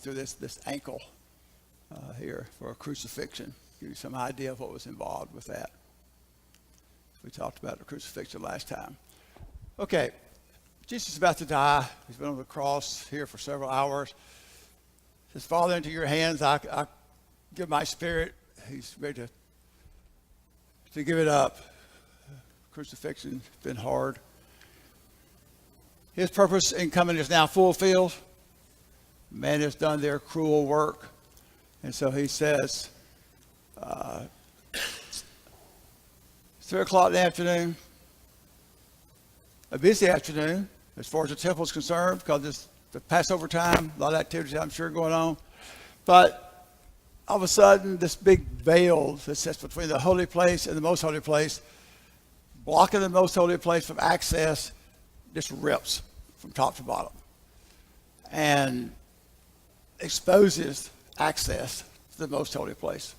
through this ankle here for a crucifixion. Give you some idea of what was involved with that. We talked about the crucifixion last time. Okay, Jesus is about to die. He's been on the cross here for several hours. He says, Father, into your hands I give my spirit. He's ready to give it up. Crucifixion's been hard. His purpose in coming is now fulfilled. Man has done their cruel work. And so he says, 3 o'clock in the afternoon, a busy afternoon as far as the temple is concerned, because it's the Passover time, a lot of activities I'm sure going on. But all of a sudden, this big veil that sits between the holy place and the most holy place, blocking the most holy place from access, just rips from top to bottom and exposes access to the most holy place.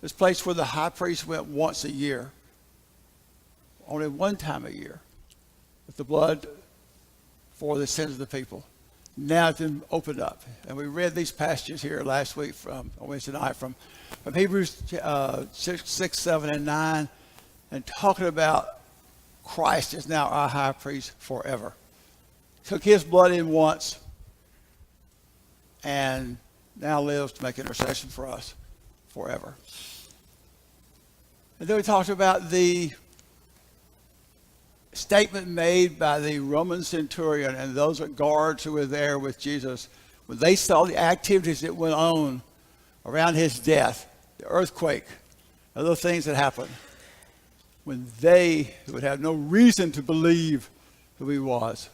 This place where the high priest went once a year, only one time a year, with the blood for the sins of the people. Now it's been opened up. And we read these passages here last week on Wednesday night from Hebrews 6, 7, and 9, and talking about Christ is now our high priest forever. Took his blood in once and now lives to make intercession for us forever. And then we talked about the statement made by the Roman centurion and those guards who were there with Jesus when they saw the activities that went on around his death, the earthquake, other things that happened, when they would have no reason to believe who he was,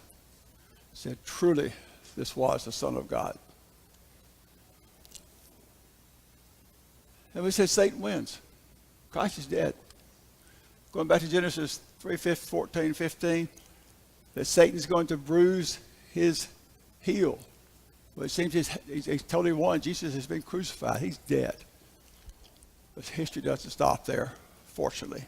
said, truly, this was the Son of God. And we said Satan wins. Christ is dead. Going back to Genesis 14, 15, that Satan's going to bruise his heel. Well, it seems he's totally won. Jesus has been crucified. He's dead. But history doesn't stop there, fortunately.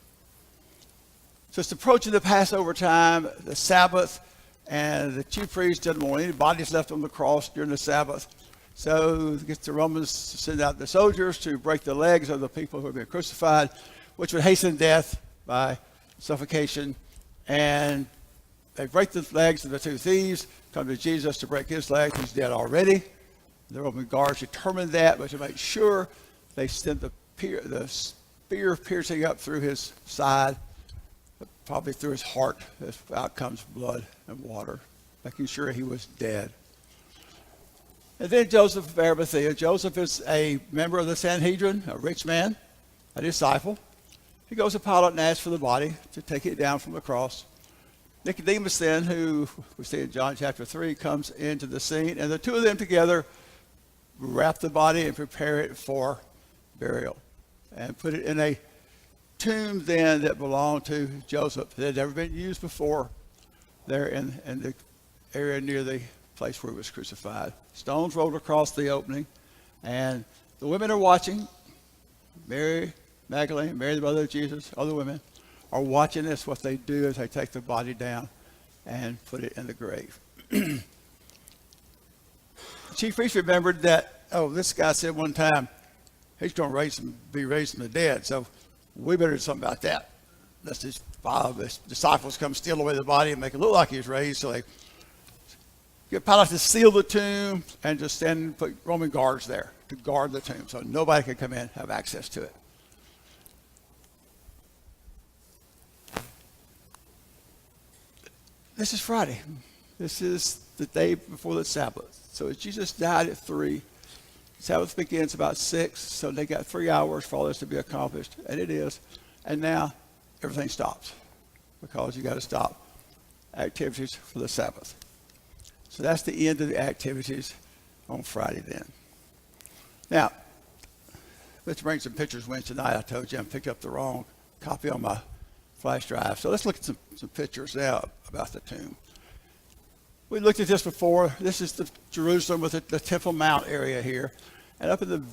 So it's approaching the Passover time, the Sabbath, and the chief priest doesn't want any bodies left on the cross during the Sabbath. So the Romans send out the soldiers to break the legs of the people who have been crucified, which would hasten death by suffocation. And they break the legs of the two thieves, come to Jesus to break his legs. He's dead already. The Roman guards determined that, but to make sure, they sent the spear piercing up through his side, probably through his heart, as out comes blood and water, making sure he was dead. And then Joseph of Arimathea. Joseph is a member of the Sanhedrin, a rich man, a disciple. He goes to Pilate and asks for the body to take it down from the cross. Nicodemus then, who we see in John chapter 3, comes into the scene, and the two of them together wrap the body and prepare it for burial and put it in a tomb then that belonged to Joseph that had never been used before there in the area near the place where he was crucified. Stones rolled across the opening, and the women are watching. Mary Magdalene, Mary the mother of Jesus, other women are watching this, what they do is they take the body down and put it in the grave. The chief priest remembered that, this guy said one time, he's going to be raised from the dead, so we better do something about that. Let's just follow his disciples come steal away the body and make it look like he was raised. So they get Pilate to seal the tomb and just stand and put Roman guards there to guard the tomb so nobody could come in and have access to it. This is Friday. This is the day before the Sabbath. So as Jesus died at 3, Sabbath begins about 6, so they got 3 hours for all this to be accomplished, and it is. And now everything stops because you got to stop activities for the Sabbath. So that's the end of the activities on Friday then. Now, let's bring some pictures Wednesday night. I told you I picked up the wrong copy on my flash drive. So let's look at some pictures now about the tomb. We looked at this before. This is the Jerusalem with the Temple Mount area here. And up in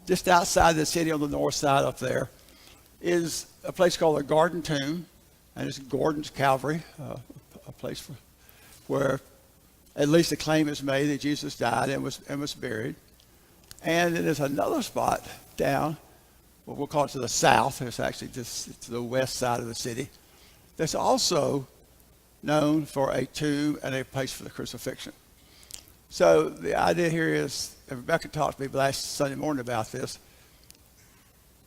just outside the city on the north side up there is a place called the Garden Tomb. And it's Gordon's Calvary, a place where At least a claim is made that Jesus died and was buried. And then there's another spot down, what we'll call it to the south. It's actually just to the west side of the city. That's also known for a tomb and a place for the crucifixion. So the idea here is, and Rebecca talked to me last Sunday morning about this,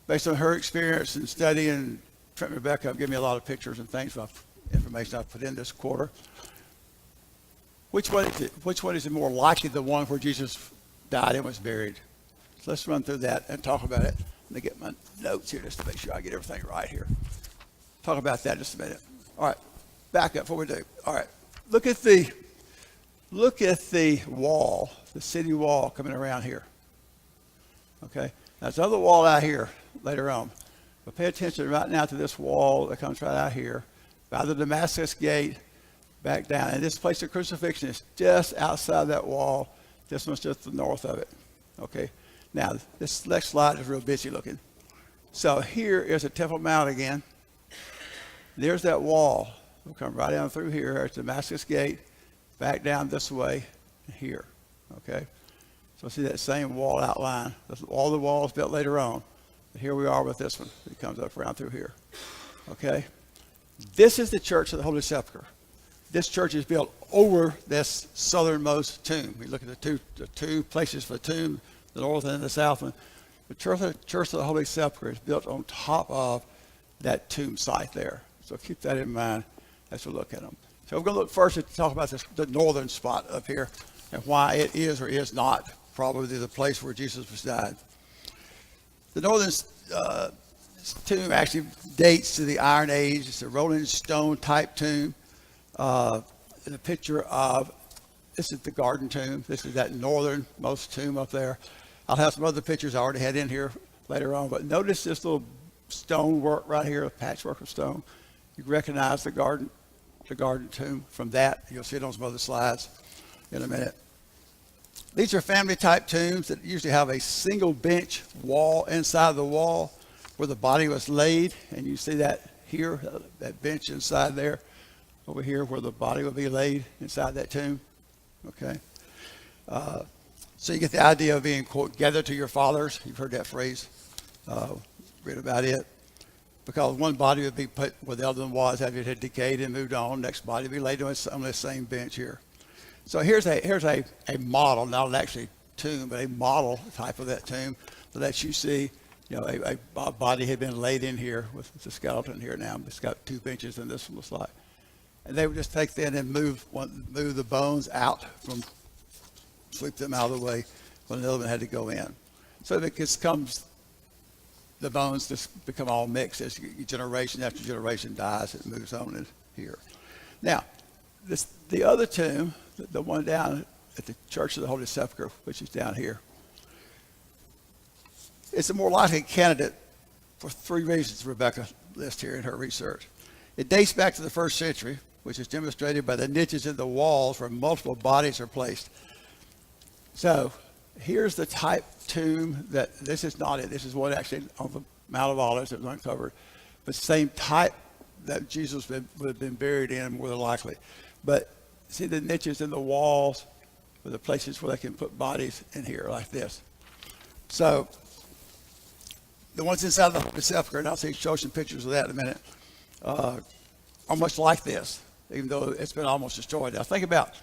based on her experience in studying. Trent and Rebecca have given me a lot of pictures and things about information I've put in this quarter. Which one is it more likely, the one where Jesus died and was buried? So let's run through that and talk about it. Let me get my notes here just to make sure I get everything right here. Talk about that in just a minute. All right, back up before we do. All right, look at the wall, the city wall coming around here. Okay, now there's another wall out here later on. But pay attention right now to this wall that comes right out here by the Damascus gate back down. And this place of crucifixion is just outside that wall. This one's just to the north of it. Okay, now this next slide is real busy looking. So here is a Temple Mount again. There's that wall. We'll come right down through here. There's Damascus gate, back down this way, here. Okay, so see that same wall outline. All the walls built later on. But here we are with this one. It comes up around through here. Okay, this is the Church of the Holy Sepulchre. This church is built over this southernmost tomb. We look at the two places for the tomb, the north and the south one. The Church of the Holy Sepulchre is built on top of that tomb site there. So keep that in mind as we look at them. So we're going to look first to talk about the northern spot up here and why it is or is not probably the place where Jesus was died. The northern tomb actually dates to the Iron Age. It's a rolling stone type tomb. A picture of, this is the garden tomb. This is that northernmost tomb up there. I'll have some other pictures I already had in here later on, but notice this little stone work right here, a patchwork of stone. You recognize the garden tomb from that. You'll see it on some other slides in a minute. These are family type tombs that usually have a single bench wall inside the wall where the body was laid. And you see that here, that bench inside there, over here where the body will be laid inside that tomb. Okay. So you get the idea of being, quote, gathered to your fathers. You've heard that phrase. Read about it. Because one body would be put where the other one was after it had decayed and moved on. Next body would be laid on this same bench here. So here's a model, not an actually tomb, but a model type of that tomb that you see, a body had been laid in here with the skeleton here now. It's got two benches and this one looks like. And they would just take that and move the bones out sweep them out of the way when the other one had to go in. So it becomes, the bones just become all mixed as generation after generation dies. It moves on in here. Now, the other tomb, the one down at the Church of the Holy Sepulchre, which is down here, it's a more likely candidate for three reasons Rebecca lists here in her research. It dates back to the 1st century, which is demonstrated by the niches in the walls where multiple bodies are placed. So here's the type tomb that, this is not it. This is what actually on the Mount of Olives that was uncovered. But same type that Jesus would have been buried in more than likely. But see the niches in the walls are the places where they can put bodies in here like this. So the ones inside the sepulchre, and I'll show some pictures of that in a minute, are much like this, even though it's been almost destroyed. Now think about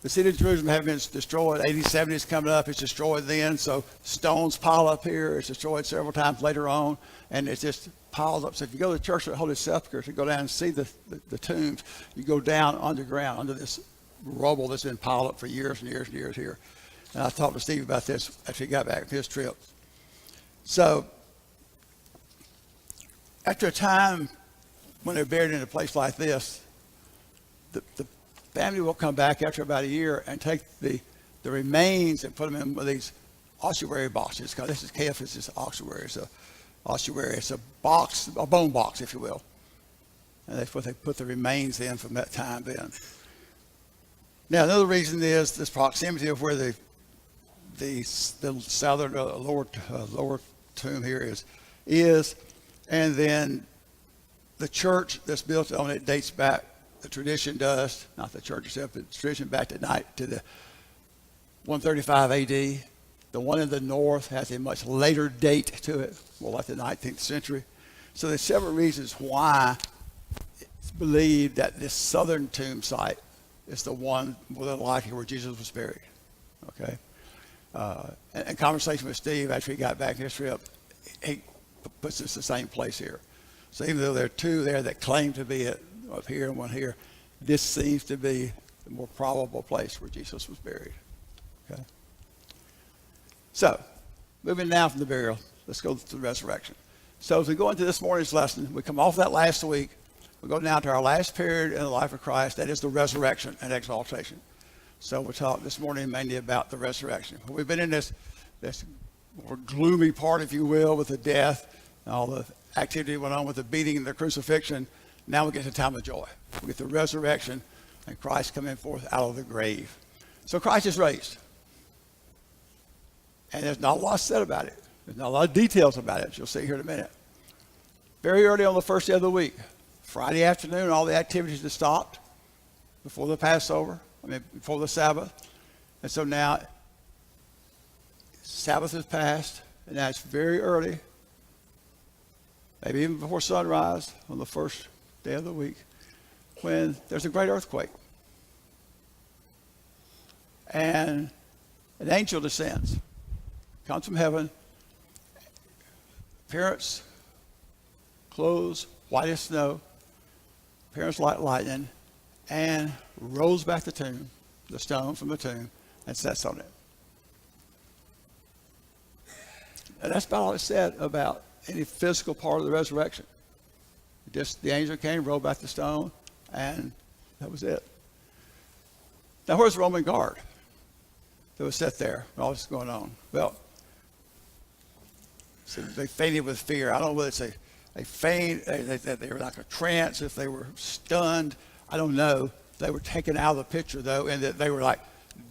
the city of Jerusalem having been destroyed. 80s, 70s coming up, it's destroyed then. So stones pile up here. It's destroyed several times later on, and it's just piled up. So if you go to the Church of the Holy Sepulchre to go down and see the tombs, you go down underground under this rubble that's been piled up for years and years and years here. And I talked to Steve about this after he got back from his trip. So after a time when they're buried in a place like this, the family will come back after about a year and take the remains and put them in one of these ossuary boxes. This is Caiaphas' ossuary. So ossuary, it's a box, a bone box, if you will. And that's what they put the remains in from that time then. Now, another reason is this proximity of where the southern lower tomb here is, and then the church that's built on it dates back the tradition does, not the church itself, but the tradition back to the 135 AD. The one in the north has a much later date to it, more like the 19th century. So there's several reasons why it's believed that this southern tomb site is the one more than likely where Jesus was buried. Okay, and conversation with Steve after he got back in his trip, he puts us the same place here. So even though there are two there that claim to be it up here and one here, this seems to be the more probable place where Jesus was buried. Okay. So, moving now from the burial, let's go to the resurrection. So as we go into this morning's lesson, we come off that last week. We go now to our last period in the life of Christ, that is the resurrection and exaltation. So we'll talk this morning mainly about the resurrection. We've been in this more gloomy part, if you will, with the death and all the activity that went on with the beating and the crucifixion. Now we get to the time of joy. We get the resurrection and Christ coming forth out of the grave. So Christ is raised. And there's not a lot said about it. There's not a lot of details about it. You'll see here in a minute. Very early on the first day of the week, Friday afternoon, all the activities had stopped before the Passover, before the Sabbath. And so now, Sabbath has passed, and now it's very early, maybe even before sunrise on the first day of the week, when there's a great earthquake. And an angel descends, comes from heaven, appearance, clothes white as snow, appearance like lightning, and rolls back the stone from the tomb, and sits on it. And that's about all it said about any physical part of the resurrection. Just the angel came, rolled back the stone, and that was it. Now, where's the Roman guard that was set there when all this was going on? Well, so they fainted with fear. I don't know whether it's a faint, they were like a trance, if they were stunned. I don't know. They were taken out of the picture, though, and that they were like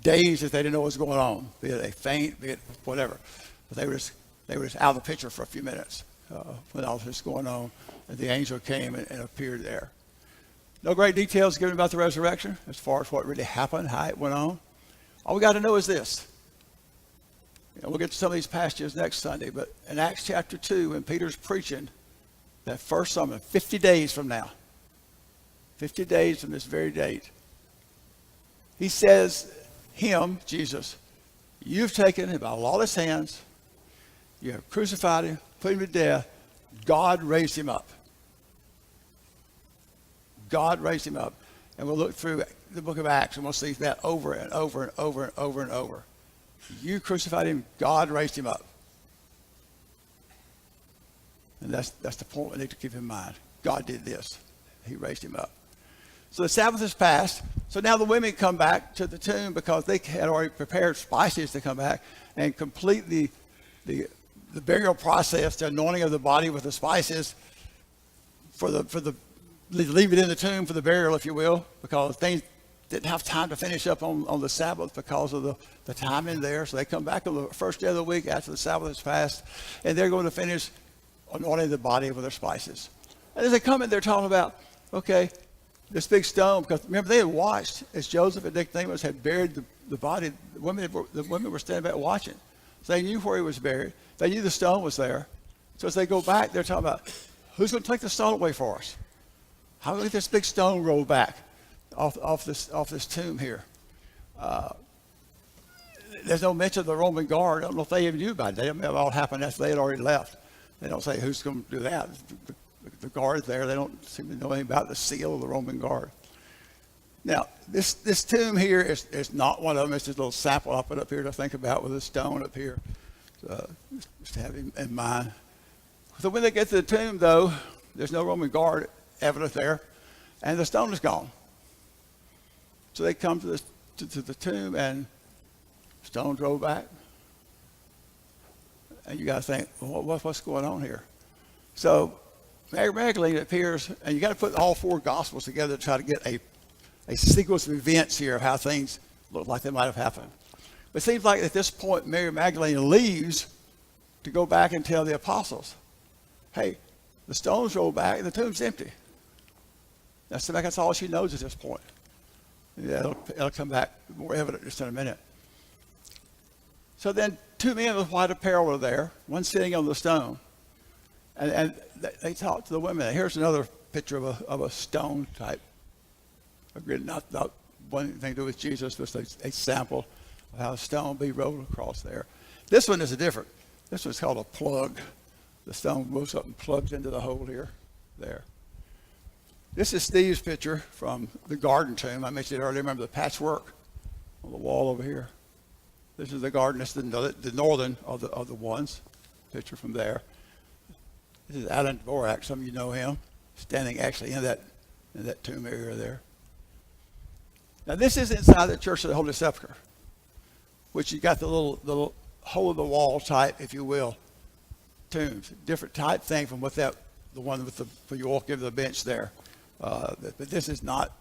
dazed if they didn't know what was going on, be it a faint, be it whatever. But they were just out of the picture for a few minutes when all this was going on, and the angel came and appeared there. No great details given about the resurrection as far as what really happened, how it went on. All we got to know is this. We'll get to some of these passages next Sunday, but in Acts chapter 2, when Peter's preaching that first sermon, 50 days from now, 50 days from this very date, he says, him, Jesus, you've taken him by lawless hands, you have crucified him, put him to death, God raised him up. God raised him up. And we'll look through the book of Acts and we'll see that over and over and over and over and over. You crucified him, God raised him up. And that's the point we need to keep in mind. God did this. He raised him up. So the Sabbath has passed. So now the women come back to the tomb because they had already prepared spices to come back and complete the burial process, the anointing of the body with the spices leave it in the tomb for the burial, if you will, because things didn't have time to finish up on the Sabbath because of the time in there. So they come back on the first day of the week after the Sabbath has passed, and they're going to finish anointing the body with their spices. And as they come in, they're talking about, okay, this big stone, because remember they had watched as Joseph and Nicodemus had buried the body. The women were standing back watching. So they knew where he was buried. They knew the stone was there. So as they go back, they're talking about, who's going to take the stone away for us? How do we get this big stone rolled back off this tomb here? There's no mention of the Roman guard. I don't know if they even knew about it. It all happened after they had already left. They don't say who's going to do that. The guard's there. They don't seem to know anything about the seal of the Roman guard. Now, this tomb here is not one of them. It's just a little sample I put up here to think about with a stone up here. Just to have in mind. So when they get to the tomb, though, there's no Roman guard evident there, and the stone is gone. So they come to the tomb, and stone's rolled back. And you got to think, well, what's going on here? So Mary Magdalene appears, and you got to put all four Gospels together to try to get a sequence of events here of how things look like they might have happened. But it seems like at this point, Mary Magdalene leaves to go back and tell the apostles, hey, the stone's rolled back and the tomb's empty. That's all she knows at this point. Yeah, it'll come back more evident just in a minute. So then 2 men with white apparel are there, one sitting on the stone. And they talk to the women. Here's another picture of a stone type. Again, not one thing to do with Jesus, just a sample of how a stone be rolled across there. This one is different. This one's called a plug. The stone moves up and plugs into the hole here, there. This is Steve's picture from the garden tomb. I mentioned it earlier. Remember the patchwork on the wall over here? This is the garden. This is the northern of the ones. Picture from there. This is Alan Dvorak. Some of you know him, standing actually in that tomb area there. Now this is inside the Church of the Holy Sepulchre, which you got the little hole in the wall type, if you will, tombs. Different type thing from what the one with you walk into the bench there. But this is not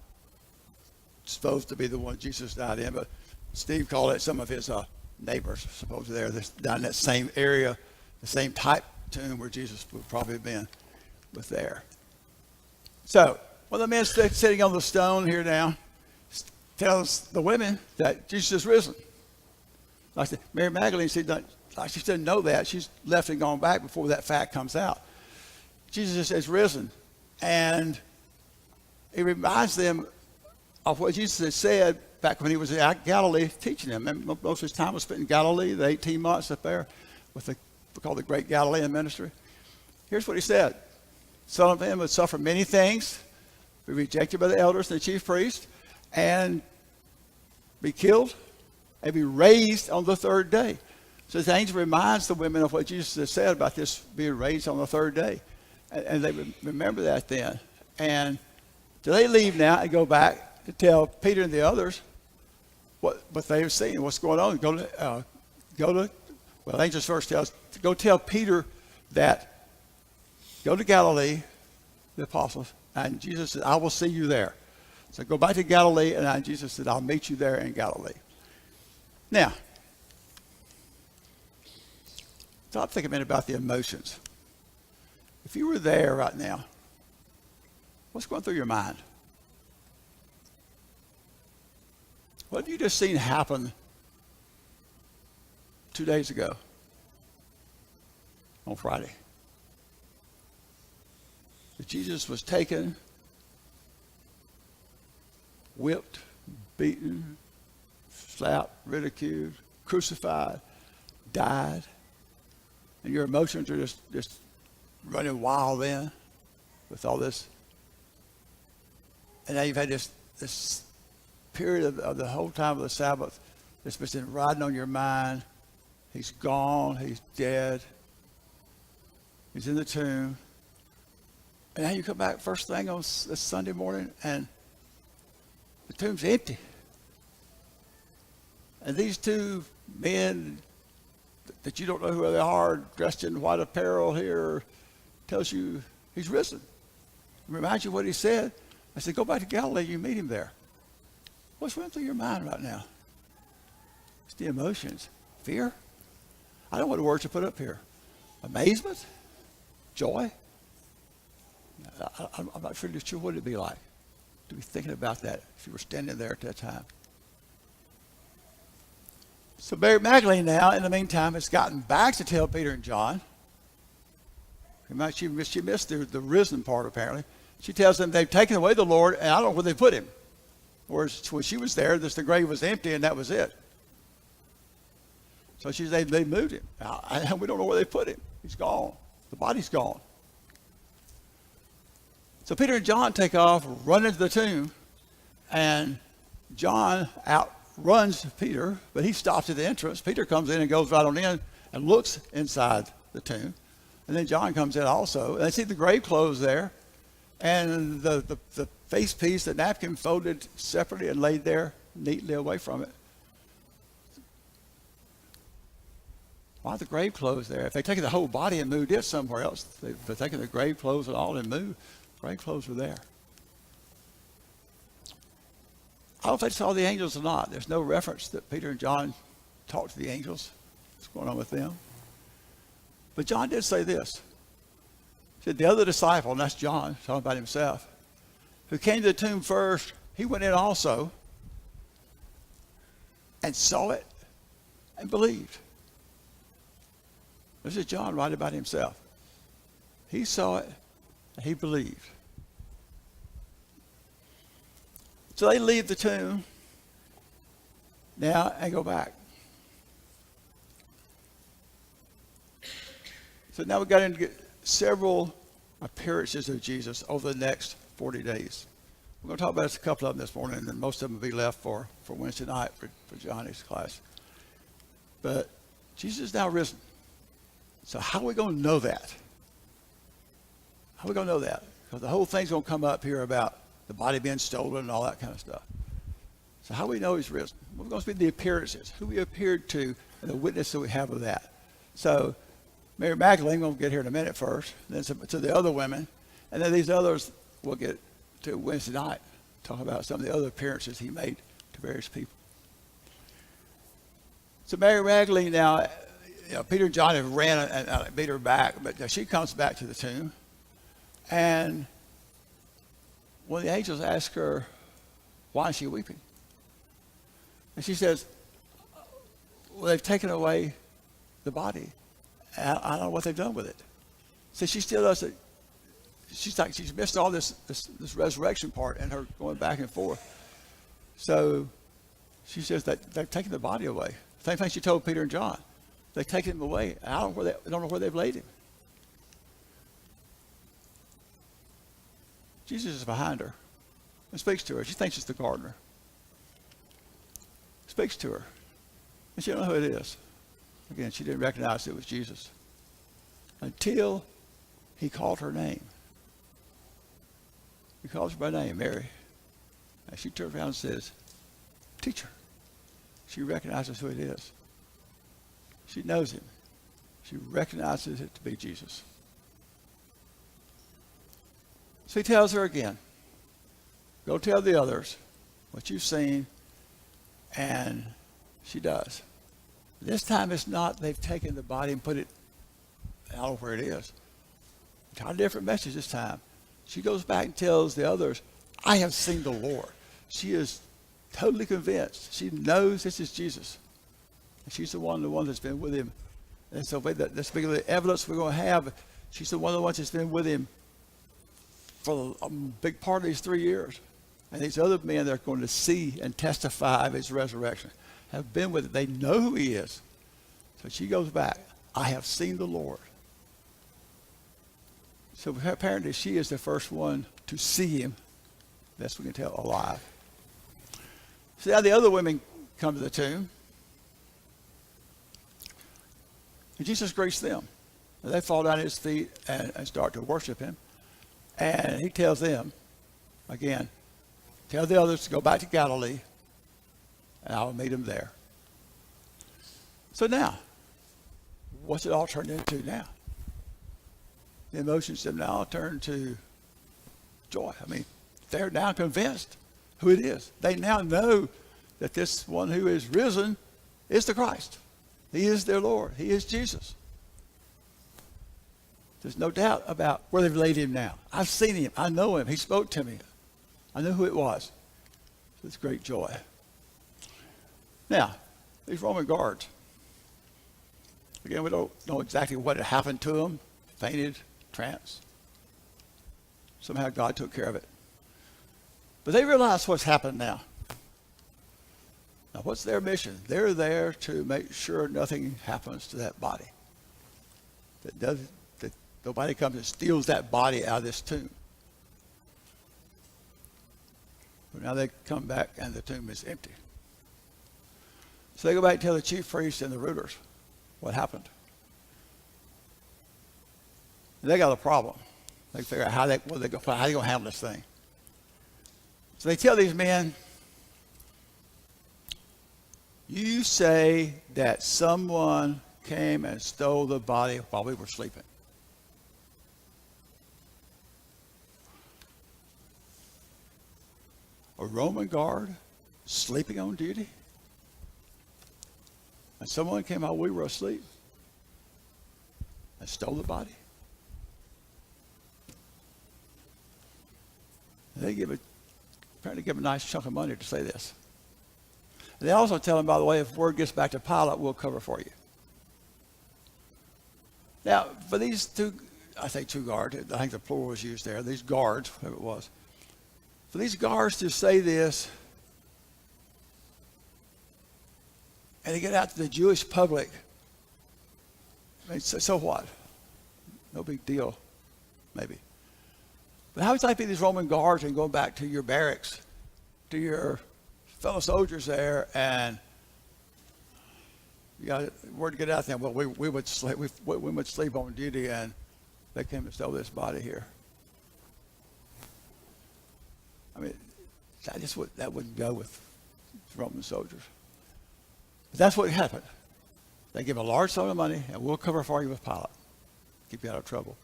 supposed to be the one Jesus died in, but Steve called it some of his neighbors, supposed there, down in that same area, the same type tomb where Jesus would probably have been with there. So, one of the men sitting on the stone here now tells the women that Jesus is risen. Like I said, Mary Magdalene, she didn't know that. She's left and gone back before that fact comes out. Jesus is risen. And it reminds them of what Jesus had said back when he was in Galilee teaching them. And most of his time was spent in Galilee, the 18 months up there with called the Great Galilean Ministry. Here's what he said. Son of Man would suffer many things, be rejected by the elders and the chief priests, and be killed and be raised on the third day. So the angel reminds the women of what Jesus had said about this being raised on the third day. And they remember that then. And so they leave now and go back to tell Peter and the others what they've seen, what's going on. Well, the angel first tells, go tell Peter that, go to Galilee, the apostles, and Jesus said, I will see you there. So go back to Galilee, and Jesus said, I'll meet you there in Galilee. Now, stop thinking a minute about the emotions. If you were there right now, what's going through your mind? What have you just seen happen 2 days ago on Friday? That Jesus was taken, whipped, beaten, slapped, ridiculed, crucified, died, and your emotions are just running wild then with all this. And now you've had this period of the whole time of the Sabbath that's been riding on your mind. He's gone. He's dead. He's in the tomb. And now you come back first thing on this Sunday morning and the tomb's empty. And these 2 men that you don't know who they are, dressed in white apparel here, tells you he's risen. Reminds you what he said. I said, go back to Galilee, you meet him there. What's running through your mind right now? It's the emotions. Fear? I don't know what words to put up here. Amazement? Joy? I'm not really sure what it'd be like to be thinking about that if you were standing there at that time. So Mary Magdalene now, in the meantime, has gotten back to tell Peter and John. She missed the risen part, apparently. She tells them they've taken away the Lord, and I don't know where they put him. Whereas when she was there, the grave was empty, and that was it. So they moved him. We don't know where they put him. He's gone. The body's gone. So Peter and John take off, run into the tomb, and John outruns Peter, but he stops at the entrance. Peter comes in and goes right on in and looks inside the tomb. And then John comes in also. And they see the grave clothes there, and the face piece, the napkin folded separately and laid there neatly away from it. Why are the grave clothes there? If they'd taken the whole body and moved it somewhere else, they've taken the grave clothes and all and moved. Grave clothes were there. I don't know if they saw the angels or not. There's no reference that Peter and John talked to the angels. What's going on with them? But John did say this. He said, the other disciple, and that's John, talking about himself, who came to the tomb first, he went in also and saw it and believed. This is John writing about himself. He saw it and he believed. So they leave the tomb now and go back. So now we've got into several appearances of Jesus over the next 40 days. We're going to talk about a couple of them this morning, and then most of them will be left for Wednesday night for Johnny's class. But Jesus is now risen. So how are we going to know that? How are we going to know that? Because the whole thing's going to come up here about the body being stolen and all that kind of stuff. So how do we know he's risen? We're going to see the appearances, who he appeared to, and the witness that we have of that. So Mary Magdalene, we'll get here in a minute first, then to the other women, and then these others we'll get to Wednesday night, talk about some of the other appearances he made to various people. So Mary Magdalene now, Peter and John have ran and beat her back, but she comes back to the tomb. And when the angels ask her, why is she weeping? And she says, well, they've taken away the body. I don't know what they've done with it. So she still doesn't, she's missed all this resurrection part and her going back and forth. So she says that they've taken the body away. Same thing she told Peter and John. They've taken him away. I don't know where they've laid him. Jesus is behind her and speaks to her. She thinks it's the gardener. Speaks to her. And she don't know who it is. Again, she didn't recognize it was Jesus until he called her name. He calls her by name, Mary. And she turns around and says, teacher. She recognizes who it is. She knows him. She recognizes it to be Jesus. So he tells her again, go tell the others what you've seen, and she does. This time it's not they've taken the body and put it, I don't know where it is. It's a different message this time. She goes back and tells the others, I have seen the Lord. She is totally convinced. She knows this is Jesus. And she's the one that's been with him. And so that's the evidence we're going to have. She's the one of the ones that's been with him for a big part of these 3 years. And these other men that are going to see and testify of his resurrection have been with it. They know who he is. So she goes back. I have seen the Lord. So apparently she is the first one to see him, best we can tell, alive. So now the other women come to the tomb. And Jesus greets them. And they fall down at his feet and start to worship him. And he tells them, again, tell the others to go back to Galilee, and I'll meet them there. So now, what's it all turned into now? The emotions have now turned to joy. I mean, they're now convinced who it is. They now know that this one who is risen is the Christ. He is their Lord. He is Jesus. There's no doubt about where they've laid him now. I've seen him. I know him. He spoke to me. I know who it was. So it's great joy. Now, these Roman guards. Again, we don't know exactly what had happened to them. Fainted, trance. Somehow God took care of it. But they realize what's happened now. Now, what's their mission? They're there to make sure nothing happens to that body. That nobody comes and steals that body out of this tomb. But now they come back and the tomb is empty. So they go back and tell the chief priests and the rulers what happened. And they got a problem. They figure out how they going to handle this thing. So they tell these men, you say that someone came and stole the body while we were sleeping. A Roman guard sleeping on duty? And someone came while we were asleep and stole the body? They apparently give a nice chunk of money to say this. And they also tell him, by the way, if word gets back to Pilate, we'll cover for you. Now, for these two, I say two guards, I think the plural was used there, these guards, whoever it was. For these guards to say this, and to get out to the Jewish public, I mean, so what? No big deal, maybe. But how would you like to be these Roman guards and go back to your barracks, to your fellow soldiers there, and you got word to get out there? Well, we would sleep on duty, and they came and stole this body here. I mean, that wouldn't go with Roman soldiers. But that's what happened. They give a large sum of money, and we'll cover for you with Pilate. Keep you out of trouble.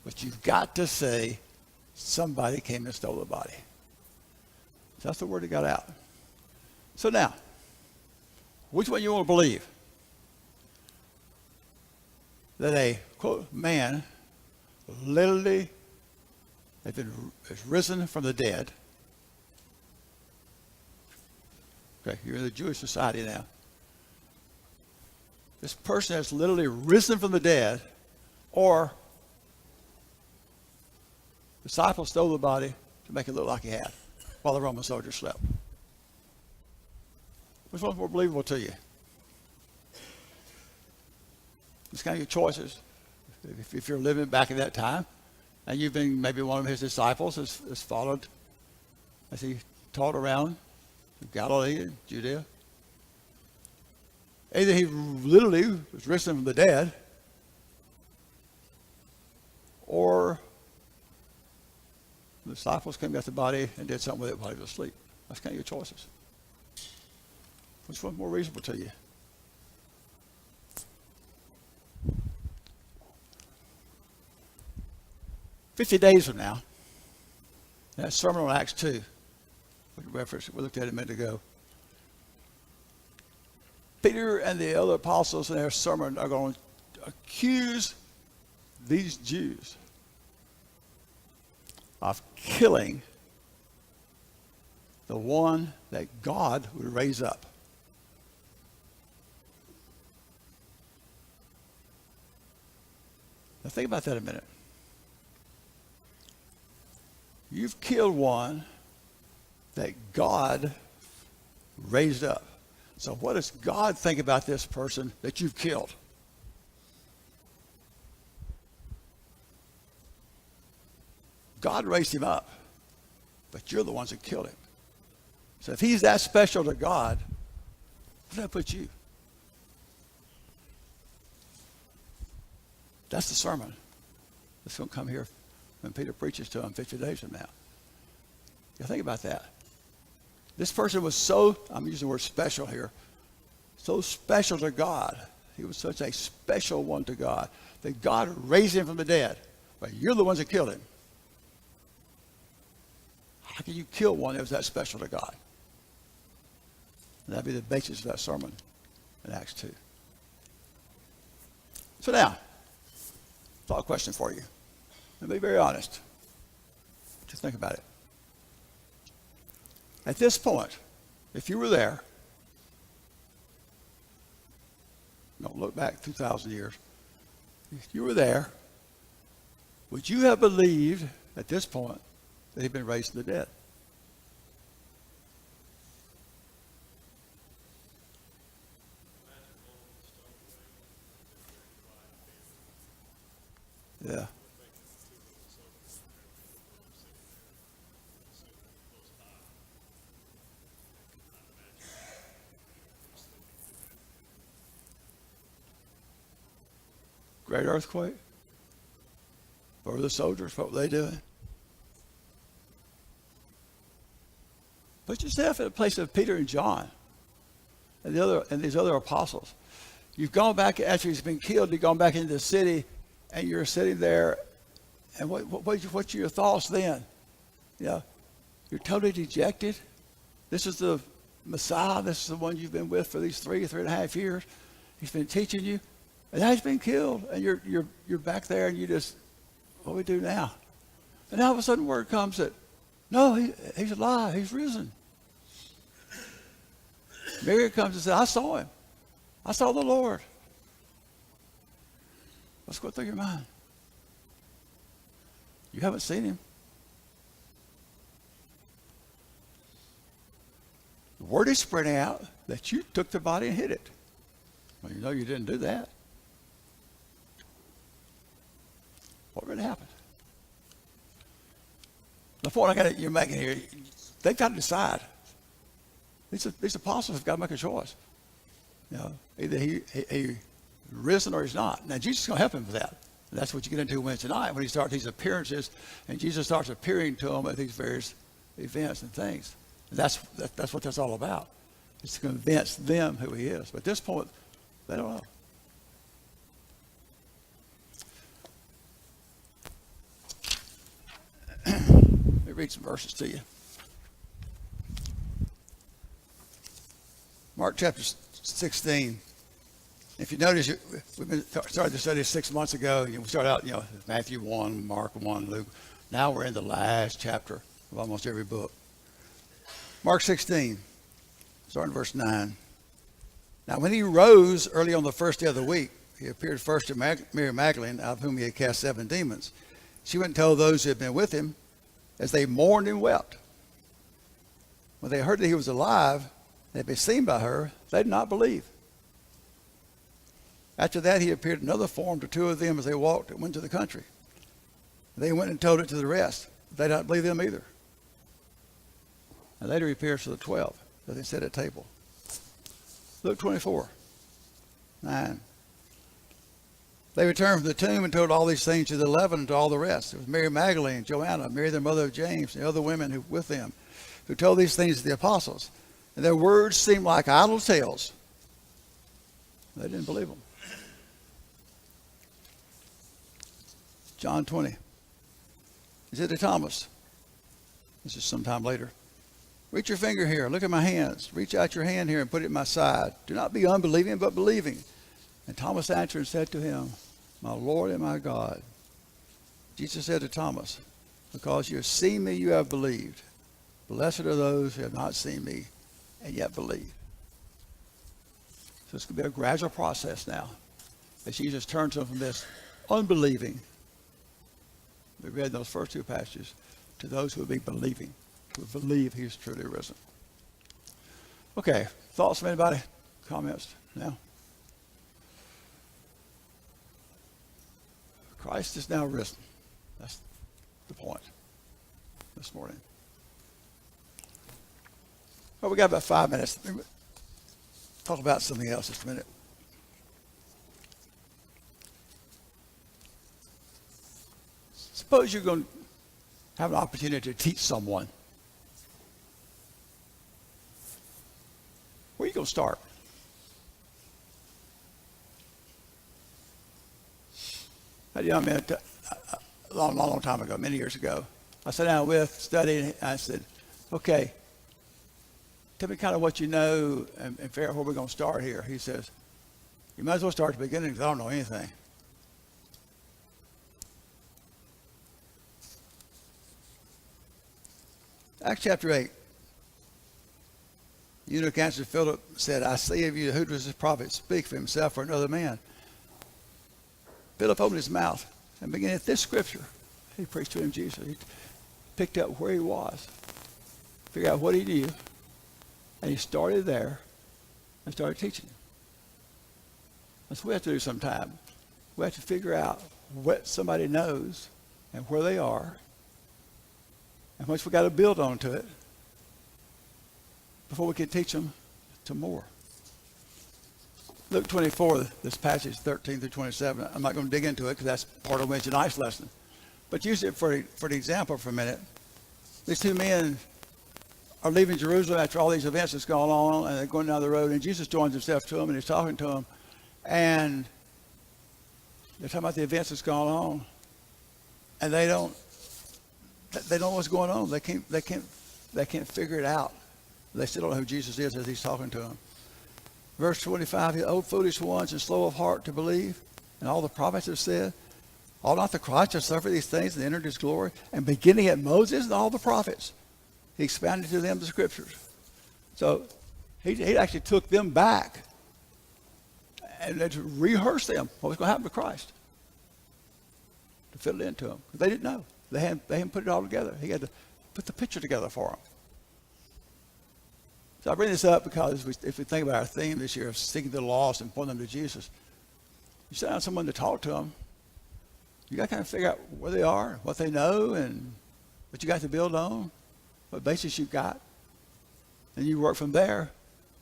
But you've got to say somebody came and stole the body. So that's the word that got out. So now, which one you want to believe? That a, quote, man literally has risen from the dead. Okay, you're in the Jewish society now. This person has literally risen from the dead, or disciples stole the body to make it look like he had while the Roman soldiers slept. Which one's more believable to you? It's kind of your choices. If you're living back in that time, and you've been maybe one of his disciples has followed as he taught around Galilee and Judea. Either he literally was risen from the dead, or the disciples came, got the body, and did something with it while he was asleep. That's kind of your choices. Which one's more reasonable to you? "50 days from now," that sermon on Acts 2, we looked at it a minute ago. Peter and the other apostles in their sermon are going to accuse these Jews of killing the one that God would raise up. Now think about that a minute. You've killed one that God raised up. So what does God think about this person that you've killed? God raised him up, but you're the ones that killed him. So if he's that special to God, where did that put you? That's the sermon that's going to come here when Peter preaches to him 50 days from now. You think about that. This person was so, I'm using the word special here, so special to God. He was such a special one to God that God raised him from the dead. But you're the ones that killed him. How can you kill one that was that special to God? And that'd be the basis of that sermon in Acts 2. So now, thought question for you. And be very honest. Just think about it. At this point, if you were there, don't look back 2,000 years. If you were there, would you have believed at this point that he'd been raised from the dead? Yeah. Great earthquake? What were the soldiers? What were they doing? Put yourself in the place of Peter and John and these other apostles. You've gone back after he's been killed. You've gone back into the city, and you're sitting there. And what's your thoughts then? You know, you're totally dejected. This is the Messiah. This is the one you've been with for these 3.5 years. He's been teaching you. And now he's been killed, and you're back there, and you just, what do we do now? And now all of a sudden word comes that No, he's alive. He's risen. Mary comes and says, I saw him. I saw the Lord. What's going through your mind? You haven't seen him. The word is spreading out that you took the body and hid it. Well, you know you didn't do that. What really happened? The point you're making here, they've got to decide. These apostles have got to make a choice. You know, either he risen or he's not. Now Jesus is going to help him with that. And that's what you get into Wednesday night when he starts these appearances, and Jesus starts appearing to them at these various events and things. And that's what that's all about. It's to convince them who he is. But at this point, they don't know. Let me read some verses to you. Mark chapter 16. If you notice, we've started to study 6 months ago. We started out, Matthew 1, Mark 1, Luke. Now we're in the last chapter of almost every book. Mark 16, starting verse 9. Now when he rose early on the first day of the week, he appeared first to Mary Magdalene, out of whom he had cast 7 demons. She went and told those who had been with him, as they mourned and wept. When they heard that he was alive, and had been seen by her, they did not believe. After that, he appeared in another form to 2 of them as they walked and went to the country. They went and told it to the rest. They did not believe them either. And later he appears to the 12 as they sat at table. Luke 24, 9. They returned from the tomb and told all these things to the 11 and to all the rest. It was Mary Magdalene, Joanna, Mary the mother of James, and the other women who with them, who told these things to the apostles. And their words seemed like idle tales. They didn't believe them. John 20. He said to Thomas, this is sometime later, reach your finger here, look at my hands. Reach out your hand here and put it in my side. Do not be unbelieving, but believing. And Thomas answered and said to him, my Lord and my God. Jesus said to Thomas, because you have seen me, you have believed. Blessed are those who have not seen me and yet believe. So it's going to be a gradual process now as Jesus turns them from this unbelieving, we read those first 2 passages, to those who will be believing, who believe he's truly risen. Okay, thoughts from anybody? Comments now? Christ is now risen. That's the point this morning. Well, we got about 5 minutes. Talk about something else just a minute. Suppose you're going to have an opportunity to teach someone. Where are you going to start? I had a young man a long time ago, many years ago. I sat down with, studied, and I said, okay, tell me kind of what you know and figure out where we're going to start here. He says, you might as well start at the beginning because I don't know anything. Acts chapter 8. The eunuch answered Philip, said, I say of you, who does this prophet speak for himself or another man? Philip opened his mouth and began at this scripture. He preached to him Jesus. He picked up where he was, figured out what he knew, and he started there and started teaching. That's what we have to do sometime. We have to figure out what somebody knows and where they are, and once we got to build onto it before we can teach them to more. Luke 24, this passage 13 through 27. I'm not going to dig into it because that's part of Wednesday night's lesson. But use it for the example for a minute. These 2 men are leaving Jerusalem after all these events that's gone on, and they're going down the road, and Jesus joins himself to them, and he's talking to them, and they're talking about the events that's gone on, and they don't know what's going on. They can't figure it out. They still don't know who Jesus is as he's talking to them. Verse 25, O foolish ones and slow of heart to believe, and all the prophets have said. Ought not the Christ to suffer these things and enter his glory? And beginning at Moses and all the prophets, he expounded to them the scriptures. So he actually took them back and to rehearse them what was going to happen to Christ, to fill it into them, because they didn't know. They hadn't put it all together. He had to put the picture together for them. So I bring this up because if we think about our theme this year of seeking the lost and pointing them to Jesus, you sit down with someone to talk to them, you got to kind of figure out where they are, what they know, and what you got to build on, what basis you've got. And you work from there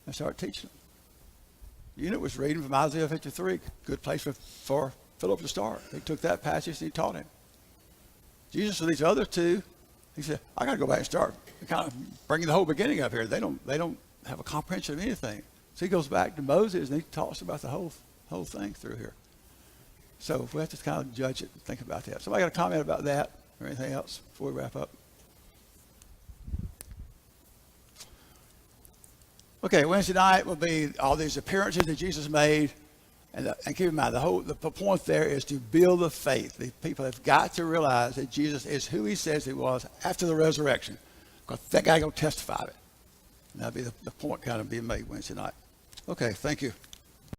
and start teaching them. Unit was reading from Isaiah 53, good place for Philip to start. He took that passage and he taught him. Jesus with these other two, he said, I got to go back and start kind of bringing the whole beginning up here. They don't have a comprehension of anything. So he goes back to Moses and he talks about the whole thing through here. So we have to kind of judge it and think about that. Somebody got a comment about that or anything else before we wrap up? Okay, Wednesday night will be all these appearances that Jesus made. And keep in mind, the point there is to build the faith. The people have got to realize that Jesus is who he says he was after the resurrection. Because that guy going to testify it. And that'll be the point kind of being made Wednesday night. Okay, thank you.